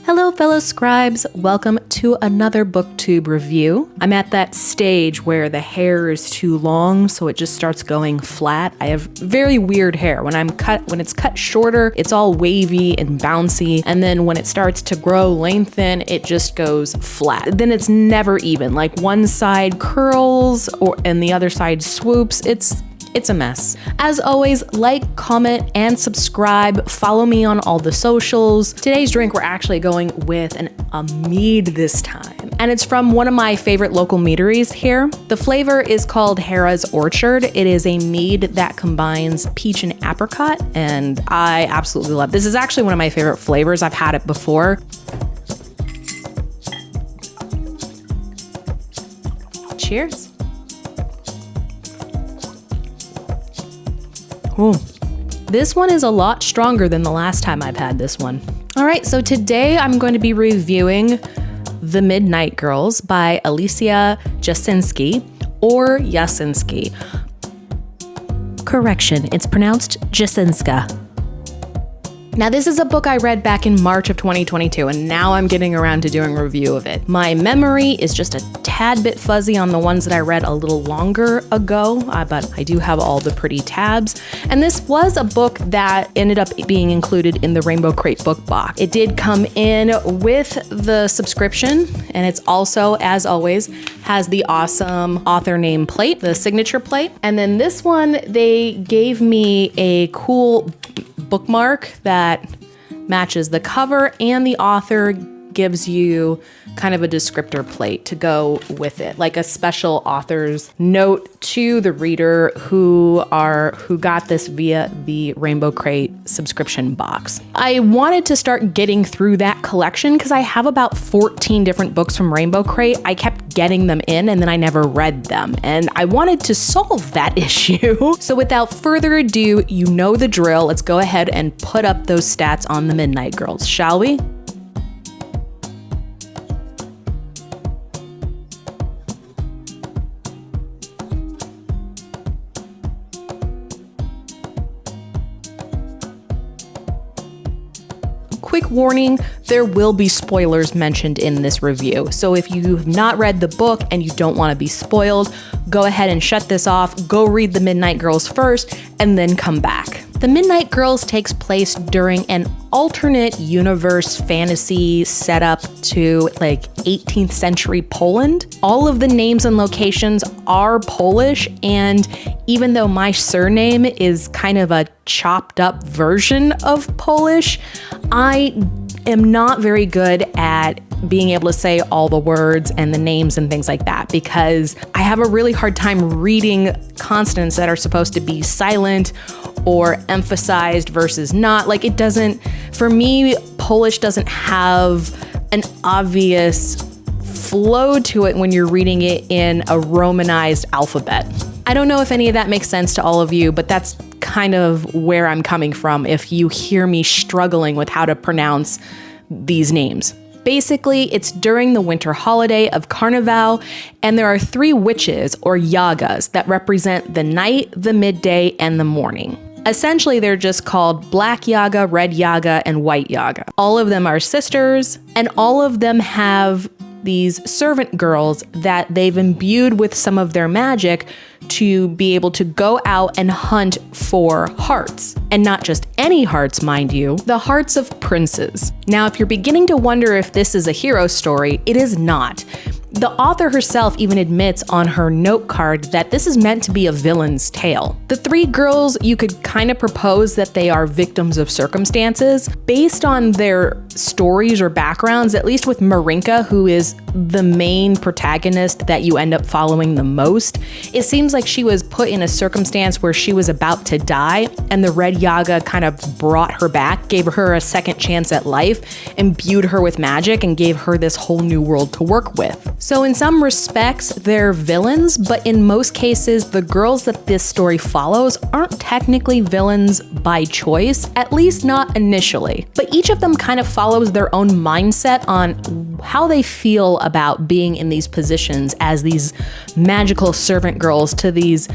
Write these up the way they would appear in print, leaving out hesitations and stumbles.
Hello fellow scribes, welcome to another booktube review. I'm at that stage where the hair is too long, so it just starts going flat. I have very weird hair. When it's cut shorter, it's all wavy and bouncy, and then when it starts to grow, lengthen, it just goes flat. Then it's never even, like one side curls and the other side swoops. It's a mess. As always, like, comment, and subscribe. Follow me on all the socials. Today's drink, we're actually going with a mead this time. And it's from one of my favorite local meaderies here. The flavor is called Hera's Orchard. It is a mead that combines peach and apricot, and I absolutely love it. This is actually one of my favorite flavors. I've had it before. Cheers. Ooh. This one is a lot stronger than the last time I've had this one. All right, so today I'm going to be reviewing The Midnight Girls by Aliciajasinska or Jasinski. Correction, it's pronounced Jasinska. Now, this is a book I read back in March of 2022, and now I'm getting around to doing a review of it. My memory is just a tad bit fuzzy on the ones that I read a little longer ago, but I do have all the pretty tabs. And this was a book that ended up being included in the Rainbow Crate book box. It did come in with the subscription, and it's also, as always, has the awesome author name plate, the signature plate. And then this one, they gave me a cool bookmark that matches the cover, and the author gives you kind of a descriptor plate to go with it, like a special author's note to the reader who got this via the Rainbow Crate subscription box. I wanted to start getting through that collection because I have about 14 different books from Rainbow Crate. I kept getting them in and then I never read them, and I wanted to solve that issue. So without further ado, you know the drill. Let's go ahead and put up those stats on the Midnight Girls, shall we? Quick warning, there will be spoilers mentioned in this review. So if you've not read the book and you don't want to be spoiled, go ahead and shut this off, go read The Midnight Girls first, and then come back. The Midnight Girls takes place during an alternate universe fantasy setup to like 18th century Poland. All of the names and locations are Polish, and even though my surname is kind of a chopped up version of Polish, I am not very good at being able to say all the words and the names and things like that because I have a really hard time reading consonants that are supposed to be silent or emphasized versus not. Like, it doesn't, for me, Polish doesn't have an obvious flow to it when you're reading it in a Romanized alphabet. I don't know if any of that makes sense to all of you, but that's kind of where I'm coming from if you hear me struggling with how to pronounce these names. Basically, it's during the winter holiday of Karnawał, and there are 3 witches or yagas that represent the night, the midday, and the morning. Essentially, they're just called Black Yaga, Red Yaga, and White Yaga. All of them are sisters, and all of them have these servant girls that they've imbued with some of their magic to be able to go out and hunt for hearts. And not just any hearts, mind you, the hearts of princes. Now, if you're beginning to wonder if this is a hero story, it is not. The author herself even admits on her note card that this is meant to be a villain's tale. The 3 girls, you could kind of propose that they are victims of circumstances based on their stories or backgrounds, at least with Marynka, who is the main protagonist that you end up following the most. It seems like she was put in a circumstance where she was about to die, and the Red Yaga kind of brought her back, gave her a second chance at life, imbued her with magic, and gave her this whole new world to work with. So in some respects, they're villains, but in most cases, the girls that this story follows aren't technically villains by choice, at least not initially. But each of them kind of follow follows their own mindset on how they feel about being in these positions as these magical servant girls to these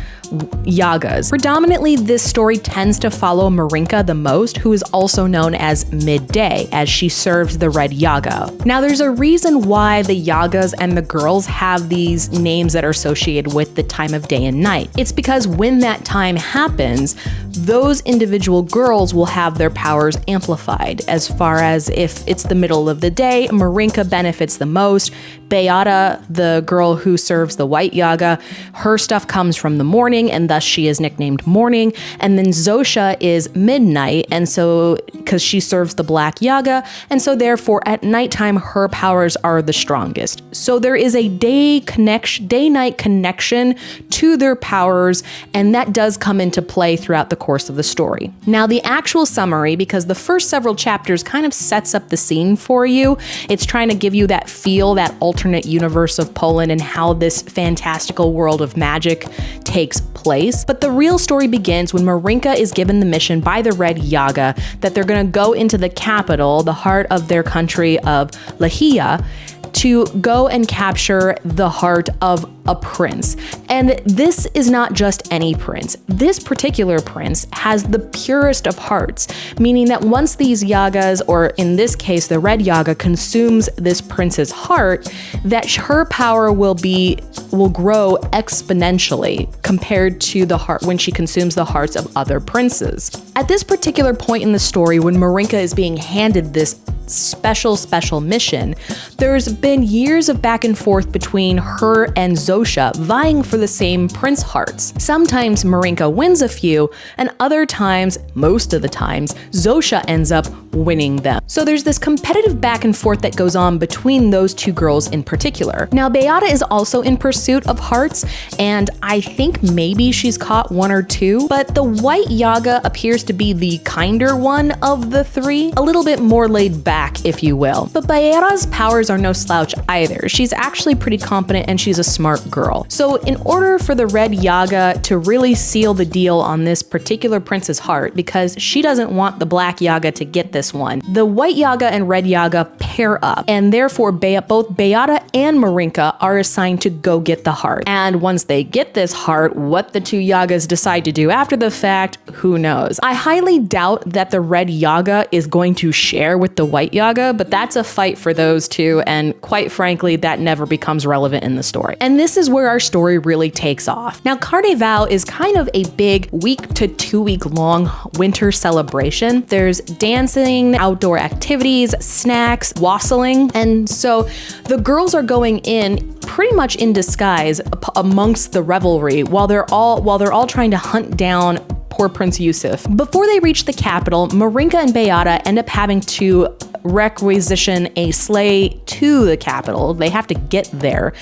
yagas. Predominantly, this story tends to follow Marynka the most, who is also known as Midday, as she serves the red yaga. Now, there's a reason why the yagas and the girls have these names that are associated with the time of day and night. It's because when that time happens, those individual girls will have their powers amplified. As far as if it's the middle of the day, Marynka benefits the most. Beata, the girl who serves the white yaga, her stuff comes from the morning, and thus she is nicknamed Morning. And then Zosia is midnight, and so because she serves the black yaga, and so therefore at nighttime her powers are the strongest. So there is a day-night connection to their powers, and that does come into play throughout the course of the story. Now, the actual summary, because the first several chapters kind of sets up the scene for you. It's trying to give you that feel, that alternate universe of Poland and how this fantastical world of magic takes place. But the real story begins when Marynka is given the mission by the Red Yaga that they're going to go into the capital, the heart of their country of Lechija, to go and capture the heart of a prince. And this is not just any prince. This particular prince has the purest of hearts, meaning that once these yagas, or in this case the red yaga, consumes this prince's heart, that her power will grow exponentially compared to the heart when she consumes the hearts of other princes. At this particular point in the story, when Marynka is being handed this special mission, there's been years of back and forth between her and Zosia vying for the same prince hearts. Sometimes Marynka wins a few, and other times, most of the times, Zosia ends up winning them. So there's this competitive back and forth that goes on between those two girls in particular. Now, Beata is also in pursuit of hearts, and I think maybe she's caught one or two, but the white yaga appears to be the kinder one of the three, a little bit more laid back, if you will. But Beata's powers are no slouch either. She's actually pretty competent and she's a smart girl. So in order for the red yaga to really seal the deal on this particular prince's heart, because she doesn't want the black yaga to get this one, the white yaga and red yaga pair up, and therefore both Beata and Marynka are assigned to go get the heart. And once they get this heart, what the two yagas decide to do after the fact, who knows? I highly doubt that the red yaga is going to share with the white yaga, but that's a fight for those two, and quite frankly, that never becomes relevant in the story. And this is where our story really takes off. Now, Karnawał is kind of a big week to 2 week long winter celebration. There's dancing, outdoor activities, snacks, wassailing, and so the girls are going in pretty much in disguise amongst the revelry while they're all trying to hunt down poor Prince Yusuf. Before they reach the capital, Marynka and Beata end up having to requisition a sleigh to the capital. They have to get there.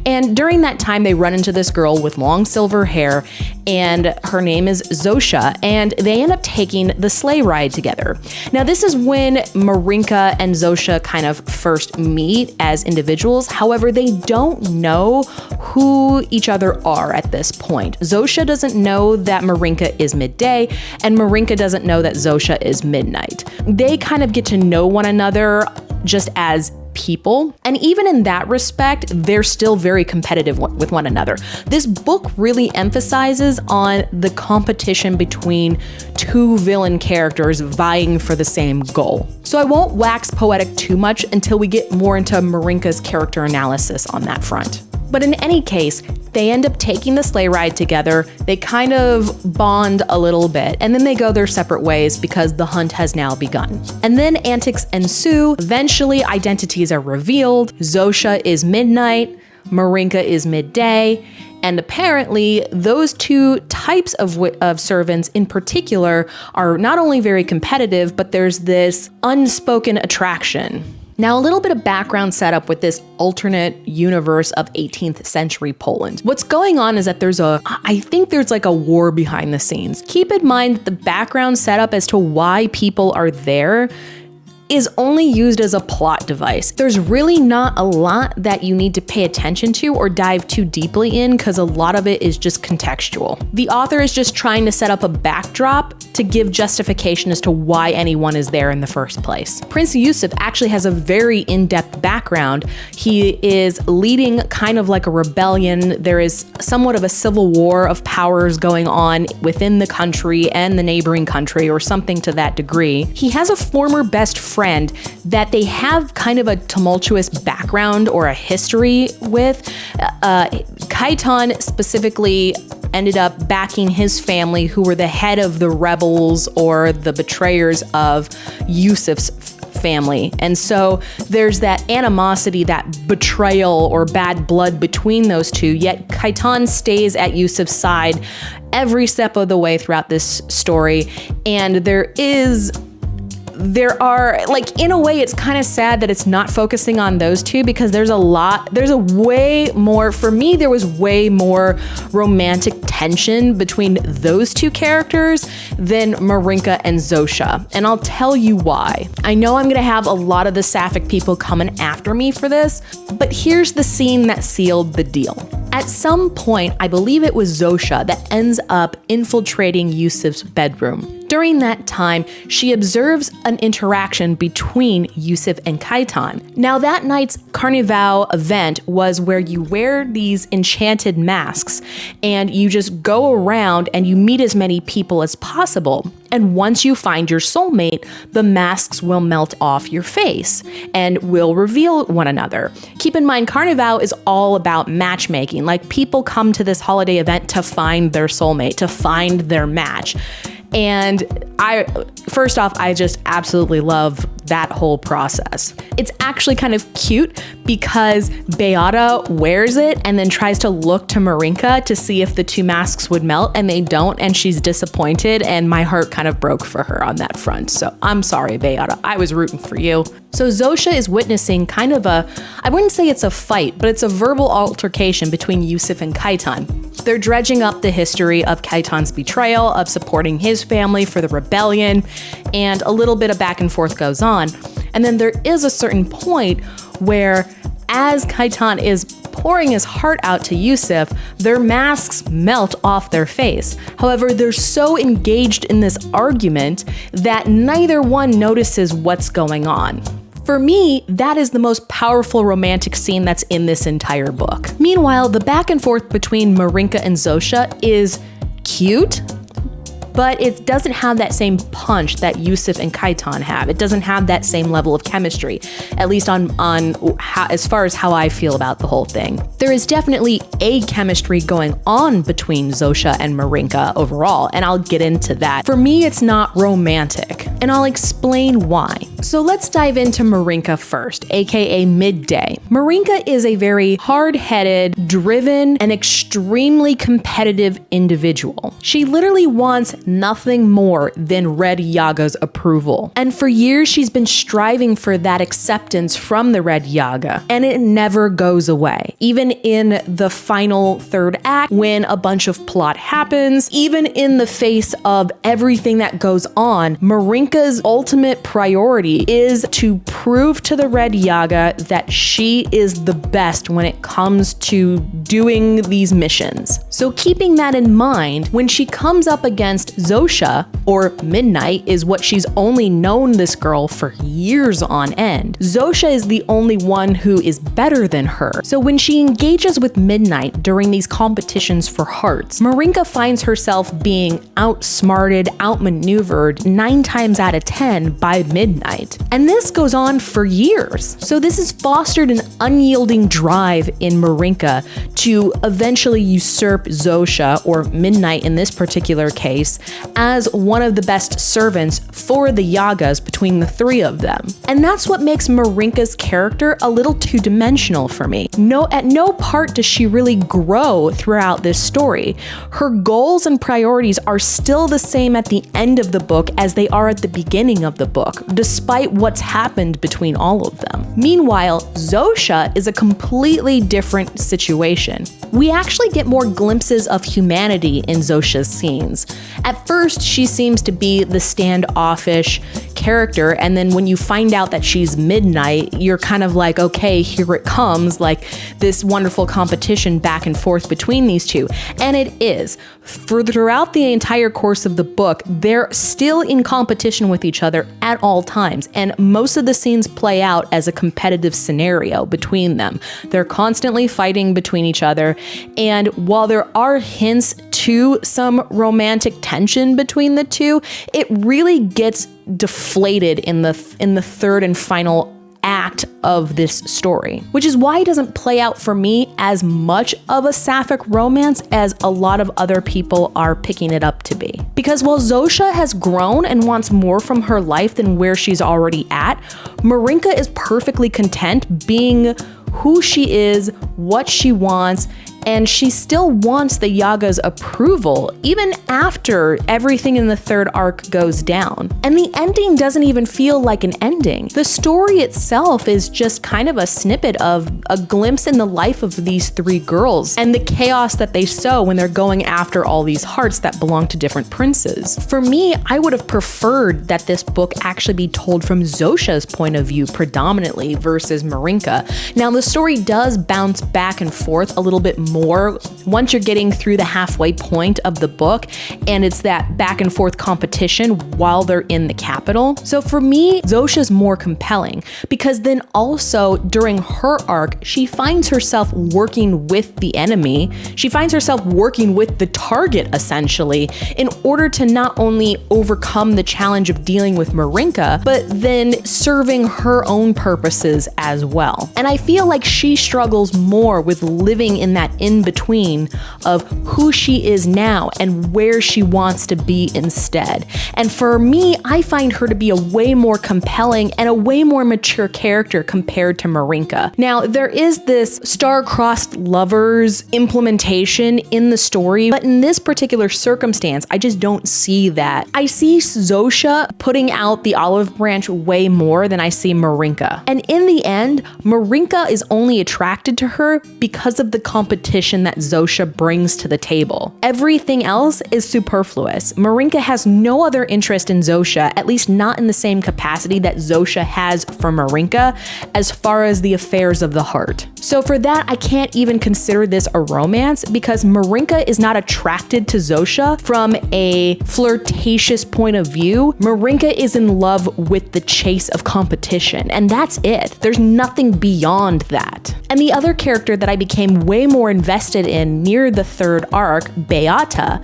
And during that time, they run into this girl with long silver hair, and her name is Zosia, and they end up taking the sleigh ride together. Now, this is when Marynka and Zosia kind of first meet as individuals. However, they don't know who each other are at this point. Zosia doesn't know that Marynka is midday, and Marynka doesn't know that Zosia is midnight. They kind of get to know one another just as people, and even in that respect, they're still very competitive with one another. This book really emphasizes on the competition between two villain characters vying for the same goal. So I won't wax poetic too much until we get more into Marynka's character analysis on that front. But in any case, they end up taking the sleigh ride together. They kind of bond a little bit, and then they go their separate ways because the hunt has now begun. And then antics ensue. Eventually, identities are revealed. Zosia is midnight, Marynka is midday, and apparently those two types of servants in particular are not only very competitive, but there's this unspoken attraction. Now, a little bit of background setup with this alternate universe of 18th century Poland. What's going on is that I think there's like a war behind the scenes. Keep in mind that the background setup as to why people are there is only used as a plot device. There's really not a lot that you need to pay attention to or dive too deeply in because a lot of it is just contextual. The author is just trying to set up a backdrop to give justification as to why anyone is there in the first place. Prince Yusuf actually has a very in-depth background. He is leading kind of like a rebellion. There is somewhat of a civil war of powers going on within the country and the neighboring country, or something to that degree. He has a former best friend that they have kind of a tumultuous background or a history with. Kaitan specifically ended up backing his family, who were the head of the rebels or the betrayers of Yusuf's family. And so there's that animosity, that betrayal or bad blood between those two, yet Kaitan stays at Yusuf's side every step of the way throughout this story. And there are, like, in a way, it's kind of sad that it's not focusing on those two, because there was way more romantic tension between those two characters than Marynka and Zosia. And I'll tell you why. I know I'm gonna have a lot of the sapphic people coming after me for this, but here's the scene that sealed the deal. At some point, I believe it was Zosia that ends up infiltrating Yusuf's bedroom. During that time, she observes an interaction between Yusuf and Kaitan. Now, that night's Karnawał event was where you wear these enchanted masks and you just go around and you meet as many people as possible. And once you find your soulmate, the masks will melt off your face and will reveal one another. Keep in mind, Karnawał is all about matchmaking. Like, people come to this holiday event to find their soulmate, to find their match. And first off, I just absolutely love that whole process. It's actually kind of cute because Beata wears it and then tries to look to Marynka to see if the two masks would melt, and they don't, and she's disappointed, and my heart kind of broke for her on that front. So I'm sorry, Beata. I was rooting for you. So Zosia is witnessing kind of I wouldn't say it's a fight, but it's a verbal altercation between Yusuf and Kaitan. They're dredging up the history of Kaitan's betrayal, of supporting his family for the rebellion, and a little bit of back and forth goes on. And then there is a certain point where, as Kaitan is pouring his heart out to Yusuf, their masks melt off their face. However, they're so engaged in this argument that neither one notices what's going on. For me, that is the most powerful romantic scene that's in this entire book. Meanwhile, the back and forth between Marynka and Zosia is cute, but it doesn't have that same punch that Yusuf and Kaitan have. It doesn't have that same level of chemistry, at least as far as how I feel about the whole thing. There is definitely a chemistry going on between Zosia and Marynka overall, and I'll get into that. For me, it's not romantic, and I'll explain why. So let's dive into Marynka first, aka Midday. Marynka is a very hard-headed, driven, and extremely competitive individual. She literally wants nothing more than Red Yaga's approval. And for years, she's been striving for that acceptance from the Red Yaga, and it never goes away. Even in the final third act, when a bunch of plot happens, even in the face of everything that goes on, Marynka's ultimate priority is to prove to the Red Yaga that she is the best when it comes to doing these missions. So keeping that in mind, when she comes up against Zosia, or Midnight is what she's only known this girl for years on end, Zosia is the only one who is better than her. So when she engages with Midnight during these competitions for hearts, Marynka finds herself being outsmarted, outmaneuvered 9 times out of 10 by Midnight. And this goes on for years. So this has fostered an unyielding drive in Marynka to eventually usurp Zosia, or Midnight in this particular case, as one of the best servants for the Yagas between the three of them. And that's what makes Marynka's character a little two-dimensional for me. At no part does she really grow throughout this story. Her goals and priorities are still the same at the end of the book as they are at the beginning of the book, despite what's happened between all of them. Meanwhile, Zosia is a completely different situation. We actually get more glimpses of humanity in Zosia's scenes. At At first, she seems to be the standoffish character, and then when you find out that she's Midnight, you're kind of like, okay, here it comes, like this wonderful competition back and forth between these two. And it is. Throughout the entire course of the book, they're still in competition with each other at all times, and most of the scenes play out as a competitive scenario between them. They're constantly fighting between each other, and while there are hints to some romantic tension between the two, it really gets deflated in the third and final act of this story, which is why it doesn't play out for me as much of a sapphic romance as a lot of other people are picking it up to be. Because while Zosia has grown and wants more from her life than where she's already at, Marynka is perfectly content being who she is, what she wants, and she still wants the Yaga's approval, even after everything in the third arc goes down. And the ending doesn't even feel like an ending. The story itself is just kind of a snippet of a glimpse in the life of these three girls and the chaos that they sow when they're going after all these hearts that belong to different princes. For me, I would have preferred that this book actually be told from Zosia's point of view predominantly versus Marynka. Now, the story does bounce back and forth a little bit more once you're getting through the halfway point of the book, and it's that back and forth competition while they're in the capital. So for me, Zosia's more compelling because then also during her arc, she finds herself working with the enemy. She finds herself working with the target essentially in order to not only overcome the challenge of dealing with Marynka, but then serving her own purposes as well. And I feel like she struggles more with living in that in-between of who she is now and where she wants to be instead. And for me, I find her to be a way more compelling and a way more mature character compared to Marynka. Now, there is this star-crossed lovers implementation in the story, but in this particular circumstance, I just don't see that. I see Zosia putting out the olive branch way more than I see Marynka. And in the end, Marynka is only attracted to her because of the competition that Zosia brings to the table. Everything else is superfluous. Marynka has no other interest in Zosia, at least not in the same capacity that Zosia has for Marynka as far as the affairs of the heart. So for that, I can't even consider this a romance because Marynka is not attracted to Zosia from a flirtatious point of view. Marynka is in love with the chase of competition, and that's it. There's nothing beyond that. And the other character that I became way more invested in near the third arc, Beata,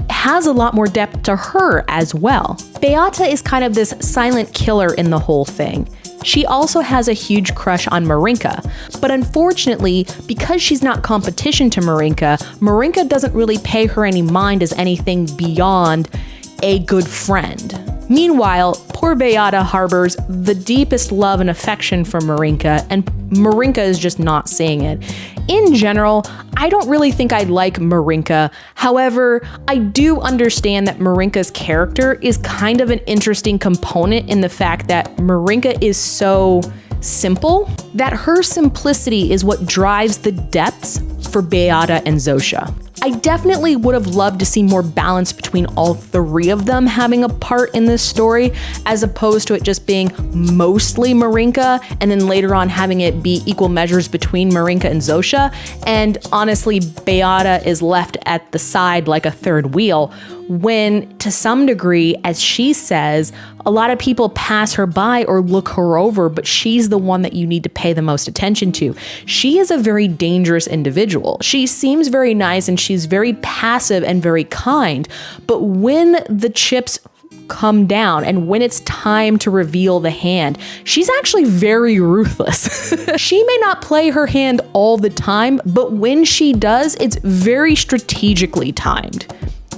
has a lot more depth to her as well. Beata is kind of this silent killer in the whole thing. She also has a huge crush on Marynka, but unfortunately, because she's not competition to Marynka, Marynka doesn't really pay her any mind as anything beyond a good friend. Meanwhile, poor Beata harbors the deepest love and affection for Marynka, and Marynka is just not seeing it. In general, I don't really think I like Marynka. However, I do understand that Marynka's character is kind of an interesting component in the fact that Marynka is so simple that her simplicity is what drives the depths for Beata and Zosia. I definitely would have loved to see more balance between all three of them having a part in this story, as opposed to it just being mostly Marynka and then later on having it be equal measures between Marynka and Zosia. And honestly, Beata is left at the side like a third wheel, when to some degree, as she says, a lot of people pass her by or look her over, but she's the one that you need to pay the most attention to. She is a very dangerous individual. She seems very nice and she's very passive and very kind, but when the chips come down and when it's time to reveal the hand, she's actually very ruthless. She may not play her hand all the time, but when she does, it's very strategically timed,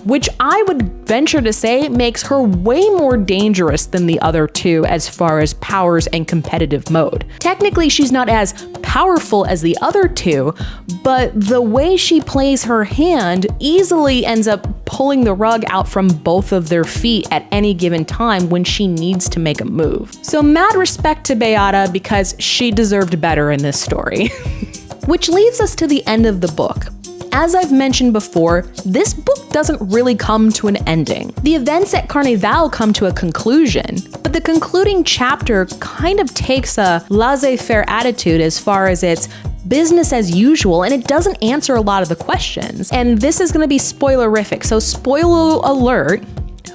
which I would venture to say makes her way more dangerous than the other two as far as powers and competitive mode. Technically, she's not as powerful as the other two, but the way she plays her hand easily ends up pulling the rug out from both of their feet at any given time when she needs to make a move. So mad respect to Beata because she deserved better in this story. Which leads us to the end of the book. as I've mentioned before, this book doesn't really come to an ending. The events at Karnawał come to a conclusion, but the concluding chapter kind of takes a laissez-faire attitude as far as its business as usual, and it doesn't answer a lot of the questions. And this is going to be spoilerific, so spoiler alert,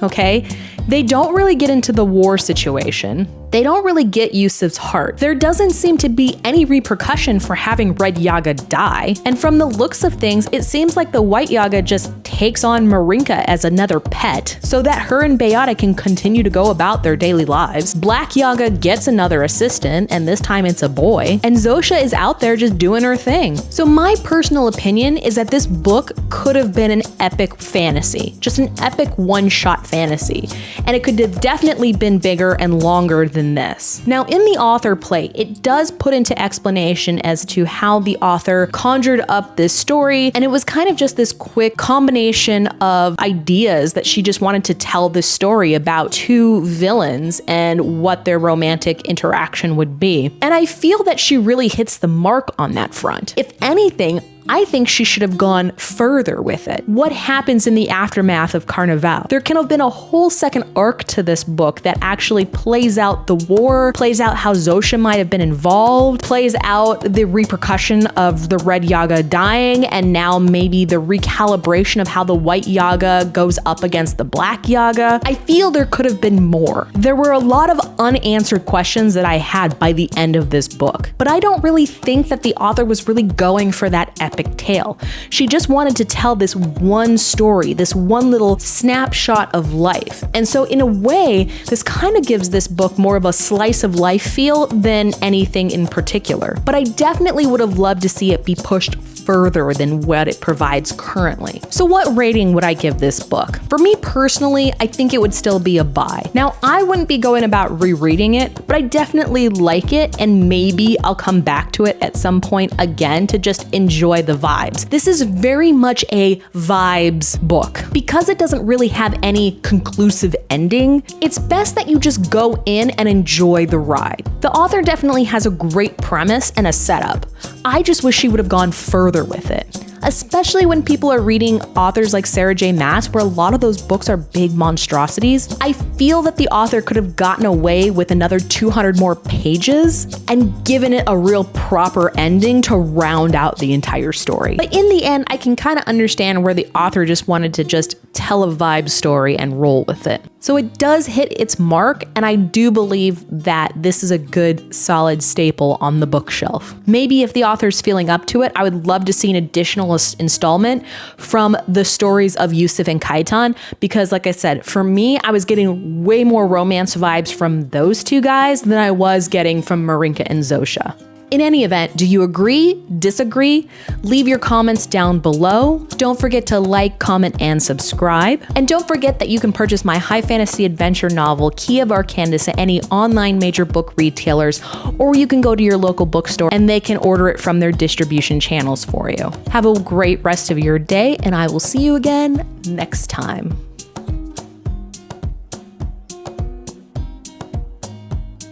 okay? They don't really get into the war situation. They don't really get Yusuf's heart. There doesn't seem to be any repercussion for having Red Yaga die. And from the looks of things, it seems like the White Yaga just takes on Marynka as another pet so that her and Beata can continue to go about their daily lives. Black Yaga gets another assistant, and this time it's a boy. And Zosia is out there just doing her thing. So my personal opinion is that this book could have been an epic fantasy, just an epic one-shot fantasy. And it could have definitely been bigger and longer than this. Now, in the author plate, it does put into explanation as to how the author conjured up this story, and it was kind of just this quick combination of ideas that she just wanted to tell this story about two villains and what their romantic interaction would be. And I feel that she really hits the mark on that front. If anything, I think she should have gone further with it. What happens in the aftermath of Karnawał? There can have been a whole second arc to this book that actually plays out the war, plays out how Zosia might have been involved, plays out the repercussion of the Red Yaga dying, and now maybe the recalibration of how the White Yaga goes up against the Black Yaga. I feel there could have been more. There were a lot of unanswered questions that I had by the end of this book, but I don't really think that the author was really going for that epic tale. She just wanted to tell this one story, this one little snapshot of life. And so in a way, this kind of gives this book more of a slice of life feel than anything in particular. But I definitely would have loved to see it be pushed further than what it provides currently. So what rating would I give this book? For me personally, I think it would still be a buy. Now, I wouldn't be going about rereading it, but I definitely like it, and maybe I'll come back to it at some point again to just enjoy the vibes. This is very much a vibes book. Because it doesn't really have any conclusive ending, it's best that you just go in and enjoy the ride. The author definitely has a great premise and a setup. I just wish she would have gone further with it. Especially when people are reading authors like Sarah J. Maas, where a lot of those books are big monstrosities. I feel that the author could have gotten away with another 200 more pages and given it a real proper ending to round out the entire story. But in the end, I can kind of understand where the author just wanted to just tell a vibe story and roll with it. So it does hit its mark, and I do believe that this is a good, solid staple on the bookshelf. Maybe if the author's feeling up to it, I would love to see an additional installment from the stories of Yusuf and Kaitan, because like I said, for me, I was getting way more romance vibes from those two guys than I was getting from Marynka and Zosia. In any event, do you agree? Disagree? Leave your comments down below. Don't forget to like, comment, and subscribe. And don't forget that you can purchase my high fantasy adventure novel, Key of Arcandus, at any online major book retailers, or you can go to your local bookstore and they can order it from their distribution channels for you. Have a great rest of your day, and I will see you again next time.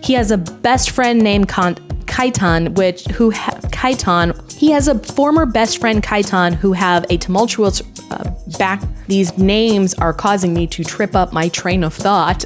He has a best friend named Kaitan, he has a former best friend Kaitan who have a tumultuous back. These names are causing me to trip up my train of thought.